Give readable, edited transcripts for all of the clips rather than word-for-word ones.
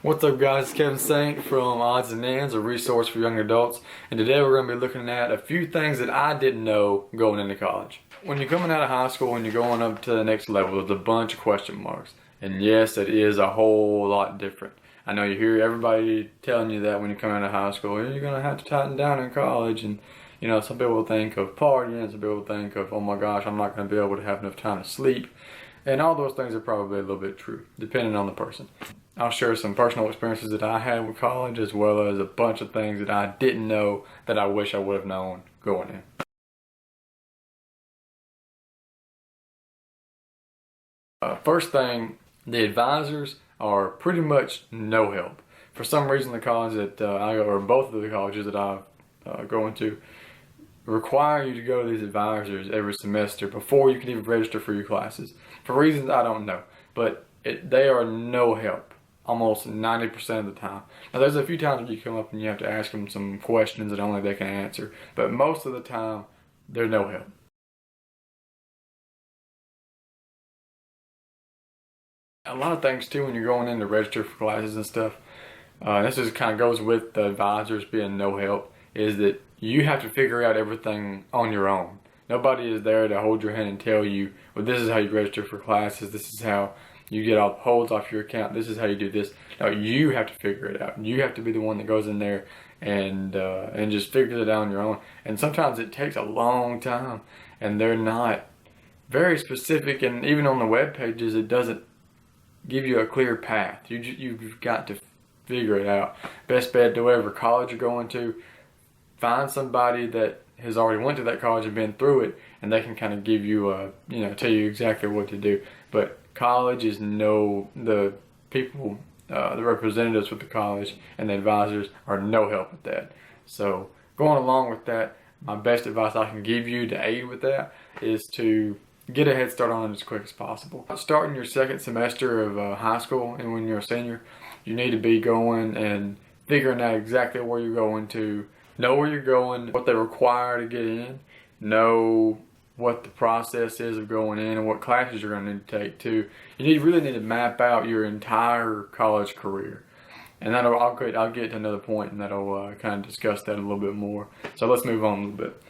What's up guys, it's Kevin Saint from Odds and Ends, a resource for young adults, and today we're going to be looking at a few things that I didn't know going into college. When you're coming out of high school and you're going up to the next level, there's a bunch of question marks, and yes, it is a whole lot different. I know you hear everybody telling you that when you come out of high school, you're going to have to tighten down in college, and you know, some people think of partying, some people think of, oh my gosh, I'm not going to be able to have enough time to sleep. And all those things are probably a little bit true, depending on the person. I'll share some personal experiences that I had with college, as well as a bunch of things that I didn't know that I wish I would have known going in. First thing, the advisors are pretty much no help. For some reason, the college that I go, or both of the colleges that I go into, require you to go to these advisors every semester before you can even register for your classes. For reasons I don't know, but they are no help almost 90% of the time. Now there's a few times when you come up and you have to ask them some questions that only they can answer, but most of the time they're no help. A lot of things too when you're going in to register for classes and stuff, this just kind of goes with the advisors being no help, is that you have to figure out everything on your own. Nobody is there to hold your hand and tell you, well, this is how you register for classes, this is how you get all the holds off your account, this is how you do this. No, you have to figure it out. You have to be the one that goes in there and just figures it out on your own. And sometimes it takes a long time, and they're not very specific, and even on the web pages it doesn't give you a clear path. You've got to figure it out. Best bet to whatever college you're going to, find somebody that has already went to that college and been through it, and they can kind of give you tell you exactly what to do. But college is the people, the representatives with the college and the advisors are no help with that. So going along with that, my best advice I can give you to aid with that is to get a head start on it as quick as possible. Starting your second semester of high school, and when you're a senior, you need to be going and figuring out exactly where you're going to, know where you're going, what they require to get in, know what the process is of going in, and what classes you're going to need to take too. You really need to map out your entire college career. And I'll get to another point, and that'll kind of discuss that a little bit more. So let's move on a little bit.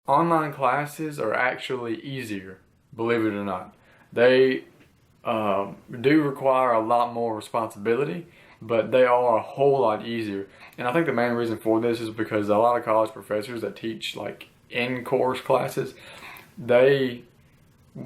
Online classes are actually easier, believe it or not. They do require a lot more responsibility, but they are a whole lot easier. And I think the main reason for this is because a lot of college professors that teach like in-course classes, they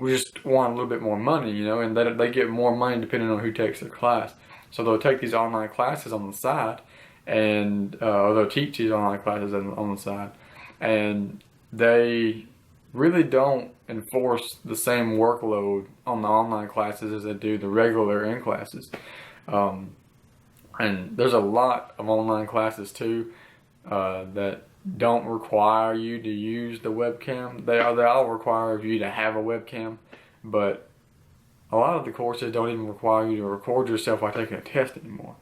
just want a little bit more money, you know, and they get more money depending on who takes their class. So they'll take these online classes on the side, and or they'll teach these online classes on the side, and they really don't enforce the same workload on the online classes as they do the regular in classes. And there's a lot of online classes too that don't require you to use the webcam. They all require you to have a webcam, but a lot of the courses don't even require you to record yourself while taking a test anymore.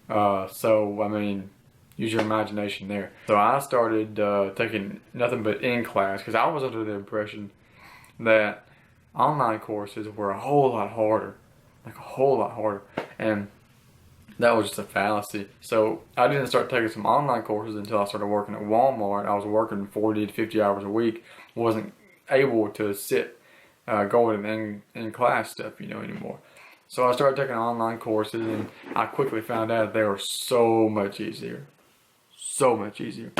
So I mean, use your imagination there. So I started taking nothing but in-class, because I was under the impression that online courses were a whole lot harder, like a whole lot harder, and that was just a fallacy. So I didn't start taking some online courses until I started working at Walmart. I was working 40 to 50 hours a week, wasn't able to sit going in class stuff, anymore. So I started taking online courses, and I quickly found out that they were so much easier. So much easier.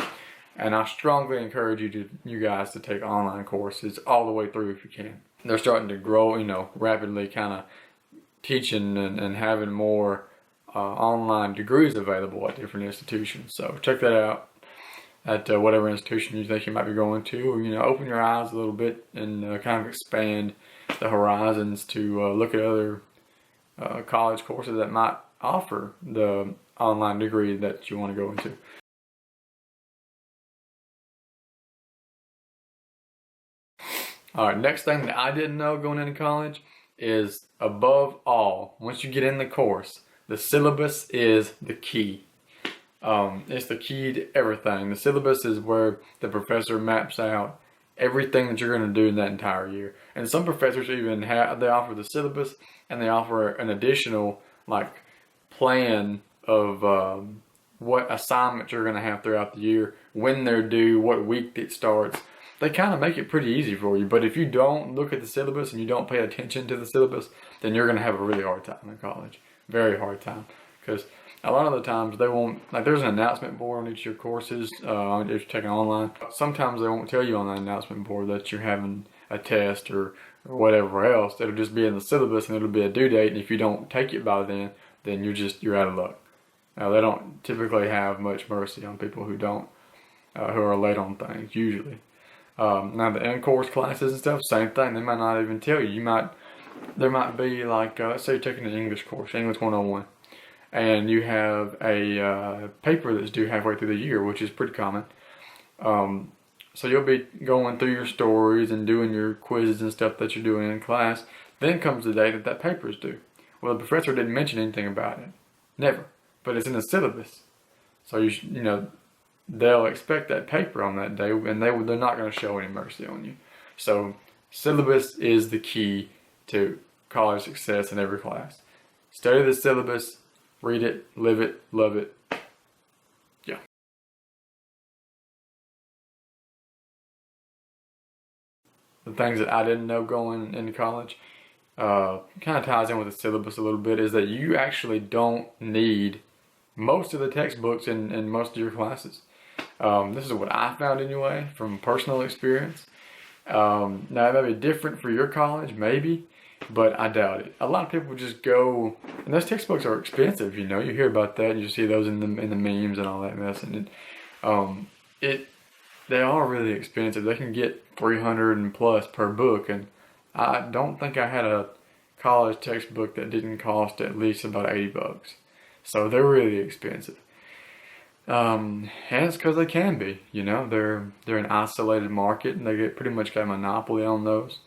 And I strongly encourage you guys to take online courses all the way through if you can. They're starting to grow, rapidly, kind of teaching and having more online degrees available at different institutions. So check that out at whatever institution you think you might be going to, or open your eyes a little bit and kind of expand the horizons to look at other college courses that might offer the online degree that you want to go into. All right, next thing that I didn't know going into college is, above all, once you get in the course, the syllabus is the key. It's the key to everything. The syllabus is where the professor maps out everything that you're going to do in that entire year. And some professors even they offer the syllabus, and they offer an additional like plan of what assignments you're going to have throughout the year, when they're due, what week it starts. They kind of make it pretty easy for you. But if you don't look at the syllabus and you don't pay attention to the syllabus, then you're going to have a really hard time in college. Very hard time. Because a lot of the times they won't, like there's an announcement board on each of your courses if you're taking online. Sometimes they won't tell you on the announcement board that you're having a test or whatever else. It'll just be in the syllabus and it'll be a due date. And if you don't take it by then you're out of luck. Now they don't typically have much mercy on people who don't, who are late on things usually. Now the in-course classes and stuff, same thing. They might not even tell you. There might be like, let's say you're taking an English course, English 101, and you have a paper that's due halfway through the year, which is pretty common. So you'll be going through your stories and doing your quizzes and stuff that you're doing in class. Then comes the day that paper is due. Well, the professor didn't mention anything about it. Never. But it's in the syllabus. So you know, they'll expect that paper on that day, and they're not going to show any mercy on you. So syllabus is the key to college success in every class. Study the syllabus, read it, live it, love it. Yeah. The things that I didn't know going into college, kind of ties in with the syllabus a little bit, is that you actually don't need most of the textbooks in most of your classes. This is what I found anyway, from personal experience. Now it may be different for your college, maybe, but I doubt it. A lot of people just go, and those textbooks are expensive, you know. You hear about that, and you see those in the memes and all that mess, and they are really expensive. They can get $300 and plus per book, and I don't think I had a college textbook that didn't cost at least about $80. So they're really expensive. And it's because they can be, you know, they're an isolated market, and they pretty much got a monopoly on those.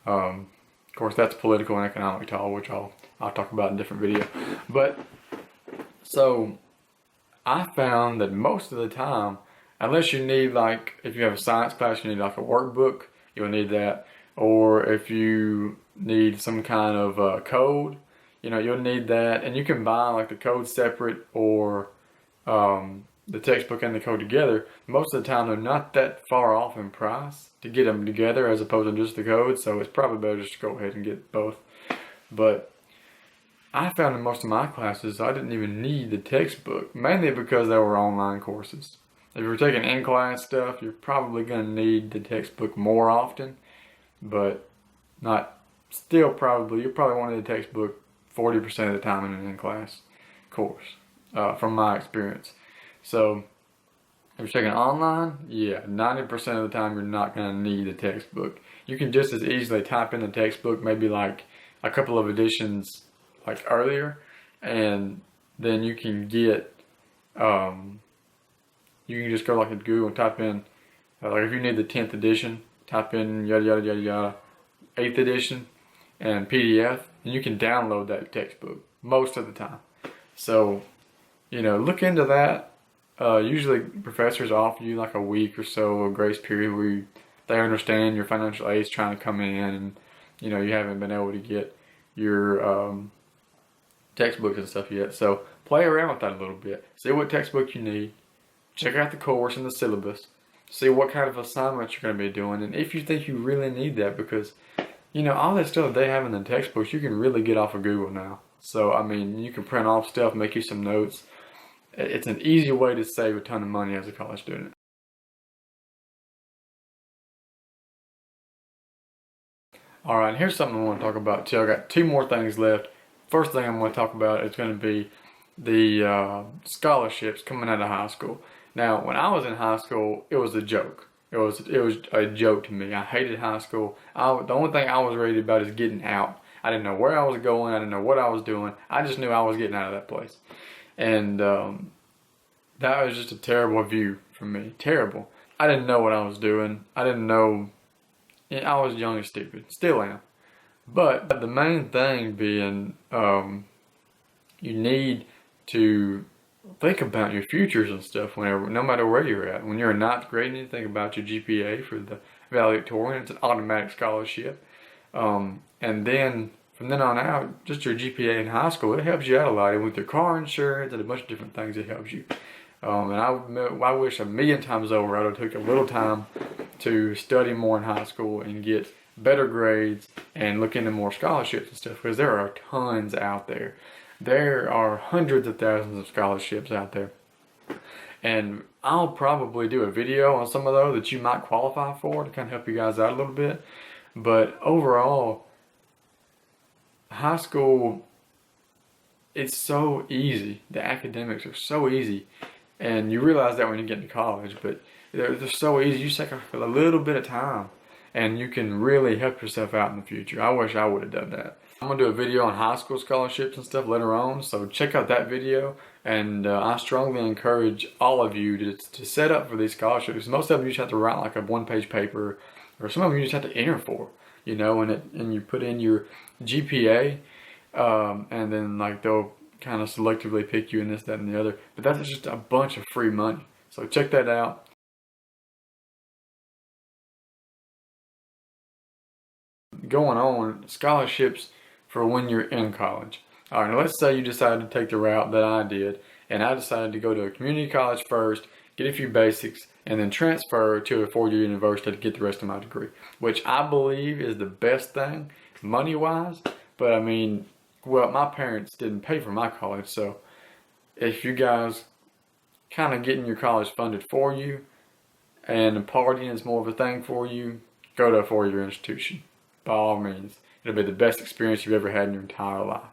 Of course, that's political and economic talk, which I'll talk about in a different video. But so I found that most of the time, unless you need, like, if you have a science class, you need like a workbook, you'll need that. Or if you need some kind of code, you know, you'll need that. And you can buy like the code separate, or the textbook and the code together. Most of the time they're not that far off in price to get them together as opposed to just the code, so it's probably better just to go ahead and get both. But I found in most of my classes I didn't even need the textbook, mainly because they were online courses. If you're taking in-class stuff, you're probably going to need the textbook more often, but not still probably, you probably wanted the textbook 40% of the time in an in-class course. From my experience. So if you're taking online, yeah, 90% of the time you're not going to need a textbook. You can just as easily type in the textbook, maybe like a couple of editions like earlier, and then you can get, you can just go like at Google and type in, like if you need the 10th edition, type in yada yada yada yada, 8th edition, and PDF, and you can download that textbook most of the time. So, you know, look into that. Usually professors offer you like a week or so of grace period where they understand your financial aid's trying to come in, and you know, you haven't been able to get your textbooks and stuff yet. So play around with that a little bit. See what textbook you need. Check out the course and the syllabus. See what kind of assignments you're going to be doing, and if you think you really need that, because you know, all that stuff they have in the textbooks you can really get off of Google now. So I mean, you can print off stuff, make you some notes. It's an easy way to save a ton of money as a college student. Alright, here's something I want to talk about too. I got two more things left. First thing I'm going to talk about is going to be the scholarships coming out of high school. Now, when I was in high school, it was a joke. It was a joke to me. I hated high school. The only thing I was worried about is getting out. I didn't know where I was going. I didn't know what I was doing. I just knew I was getting out of that place. And that was just a terrible view for me. Terrible. I didn't know what I was doing. I didn't know. I was young and stupid. Still am. But the main thing being, you need to think about your futures and stuff whenever, no matter where you're at. When you're in ninth grade and you think about your GPA for the valedictorian, it's an automatic scholarship. And then from then on out, just your GPA in high school, it helps you out a lot. And with your car insurance and a bunch of different things, it helps you. And I wish a million times over I would have took a little time to study more in high school and get better grades and look into more scholarships and stuff, because there are tons out there. There are hundreds of thousands of scholarships out there. And I'll probably do a video on some of those that you might qualify for to kind of help you guys out a little bit. But overall, high school, it's so easy. The academics are so easy. And you realize that when you get to college, but they're so easy. You take a little bit of time and you can really help yourself out in the future. I wish I would have done that. I'm going to do a video on high school scholarships and stuff later on, so check out that video. And I strongly encourage all of you to set up for these scholarships. Most of them you just have to write like a one-page paper, or some of them you just have to enter for, you know, and you put in your GPA, and then like they'll kind of selectively pick you in this, that, and the other. But that's just a bunch of free money. So check that out. Going on, scholarships for when you're in college. All right, now let's say you decided to take the route that I did, and I decided to go to a community college first, get a few basics, and then transfer to a four-year university to get the rest of my degree, which I believe is the best thing money-wise. But I mean, well, my parents didn't pay for my college, so if you guys kind of getting your college funded for you and partying is more of a thing for you, go to a four-year institution. By all means, it'll be the best experience you've ever had in your entire life.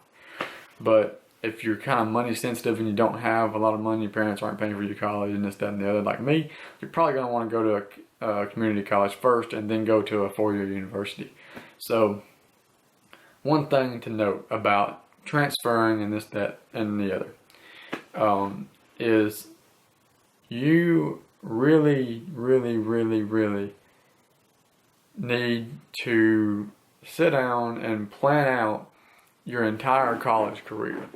But if you're kind of money sensitive and you don't have a lot of money, your parents aren't paying for your college and this, that, and the other, like me, you're probably going to want to go to a community college first and then go to a four-year university. So one thing to note about transferring and this, that, and the other is you really need to sit down and plan out your entire college career.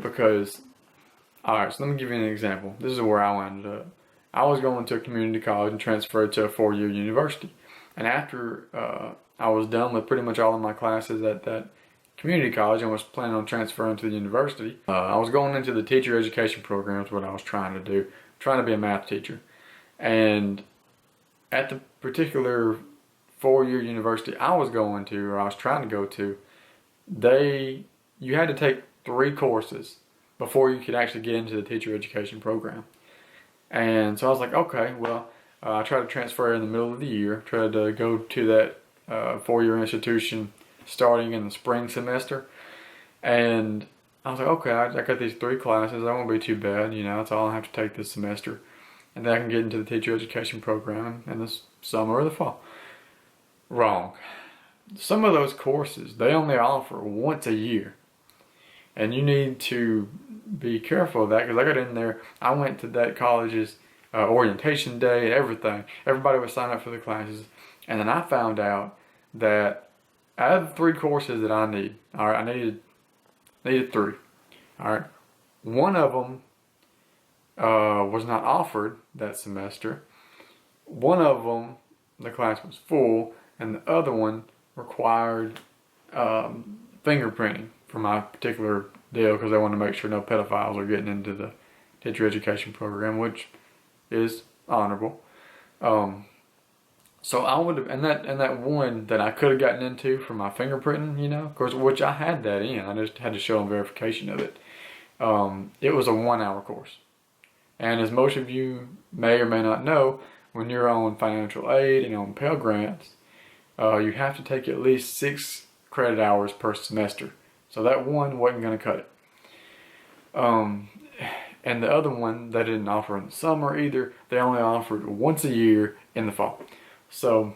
Because, alright, so let me give you an example. This is where I wound up. I was going to a community college and transferred to a four-year university. And after I was done with pretty much all of my classes at that community college and was planning on transferring to the university, I was going into the teacher education program is what I was trying to do. Trying to be a math teacher. And at the particular four-year university I was going to, or I was trying to go to, you had to take 3 courses before you could actually get into the teacher education program. And so I was like, okay, well, I tried to transfer in the middle of the year, tried to go to that four-year institution starting in the spring semester. And I was like, okay, I got these 3 classes, that won't be too bad, you know, that's all I have to take this semester. And then I can get into the teacher education program in the summer or the fall. Wrong. Some of those courses, they only offer once a year. And you need to be careful of that, because I got in there, I went to that college's orientation day and everything. Everybody was signing up for the classes. And then I found out that out of the 3 courses that I need, all right, I needed 3. All right. One of them was not offered that semester. One of them, the class was full, and the other one required fingerprinting for my particular deal, because they want to make sure no pedophiles are getting into the teacher education program, which is honorable. So I would have, and that one that I could have gotten into for my fingerprinting, you know, of course, which I had that in. I just had to show them verification of it. It was a 1-hour course, and as most of you may or may not know, when you're on financial aid and on Pell grants, you have to take at least 6 credit hours per semester. So that one wasn't going to cut it. And the other one, they didn't offer in the summer either. They only offered once a year in the fall. So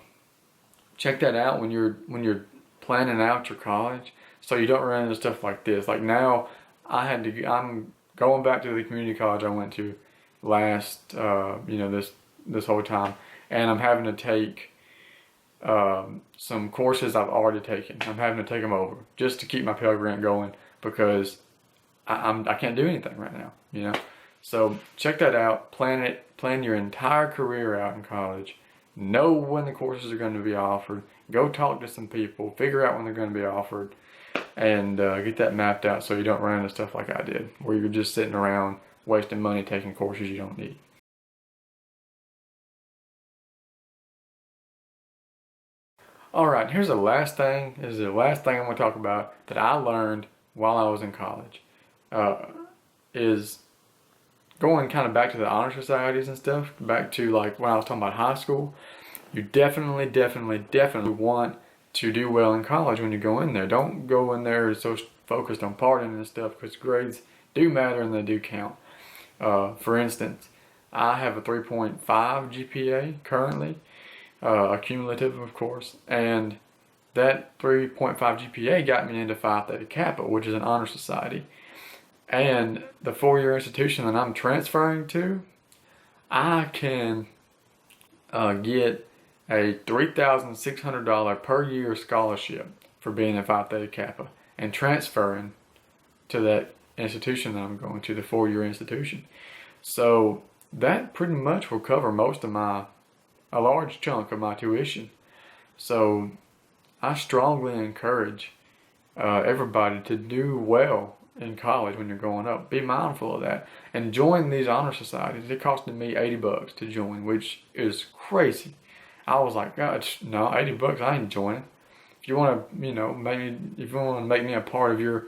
check that out when you're planning out your college, so you don't run into stuff like this. Like now, I'm going back to the community college I went to last, this whole time, and I'm having to take some courses I've already taken. I'm having to take them over just to keep my Pell Grant going, because I can't do anything right now, you know. So check that out. Plan it. Plan your entire career out in college. Know when the courses are going to be offered. Go talk to some people. Figure out when they're going to be offered, and get that mapped out so you don't run into stuff like I did, where you're just sitting around wasting money taking courses you don't need. All right, here's the last thing. This is the last thing I'm going to talk about that I learned while I was in college. Is going kind of back to the honor societies and stuff, back to like when I was talking about high school. You definitely want to do well in college when you go in there. Don't go in there so focused on partying and stuff, because grades do matter and they do count. For instance, I have a 3.5 GPA currently, cumulative of course, and that 3.5 GPA got me into Phi Theta Kappa, which is an honor society. And the 4-year institution that I'm transferring to, I can get a $3,600 per year scholarship for being in Phi Theta Kappa and transferring to that institution that I'm going to, the 4-year institution. So that pretty much will cover a large chunk of my tuition. So I strongly encourage everybody to do well in college when you're growing up. Be mindful of that and join these honor societies. It costed me $80 to join, which is crazy. I was like, God, no, $80, I ain't joining. If you want to, maybe if you want to make me a part of your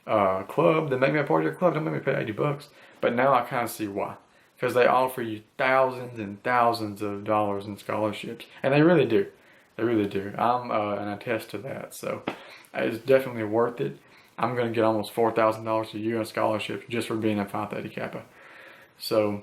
club, then make me a part of your club. Don't make me pay $80. But now I kind of see why, because they offer you thousands and thousands of dollars in scholarships, and they really do. They really do. I'm an attest to that. So it's definitely worth it. I'm going to get almost $4,000 a year in scholarships just for being at Phi Theta Kappa. So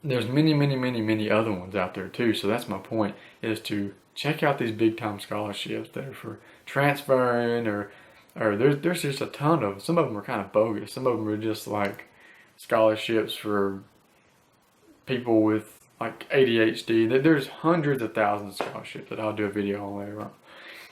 there's many other ones out there too. So that's my point, is to check out these big time scholarships that are for transferring, or there's just a ton of them. Some of them are kind of bogus. Some of them are just like scholarships for people with like ADHD. There's hundreds of thousands of scholarships that I'll do a video on later on.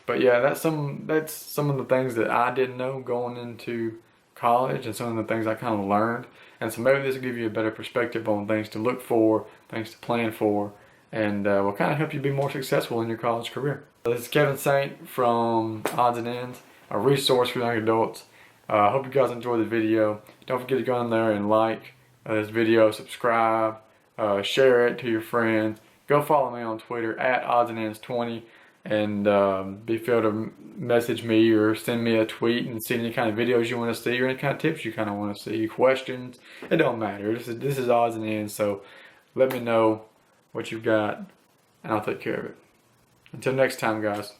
But yeah, that's some of the things that I didn't know going into college, and some of the things I kind of learned. And so maybe this will give you a better perspective on things to look for, things to plan for, and will kind of help you be more successful in your college career. So this is Kevin Saint from Odds and Ends, a resource for young adults. I hope you guys enjoyed the video. Don't forget to go in there and like this video, subscribe, share it to your friends. Go follow me on Twitter at oddsandends20. And be sure to message me or send me a tweet and see any kind of videos you want to see, or any kind of tips you kind of want to see, questions. It don't matter. This is odds and ends. So let me know what you've got, and I'll take care of it. Until next time, guys.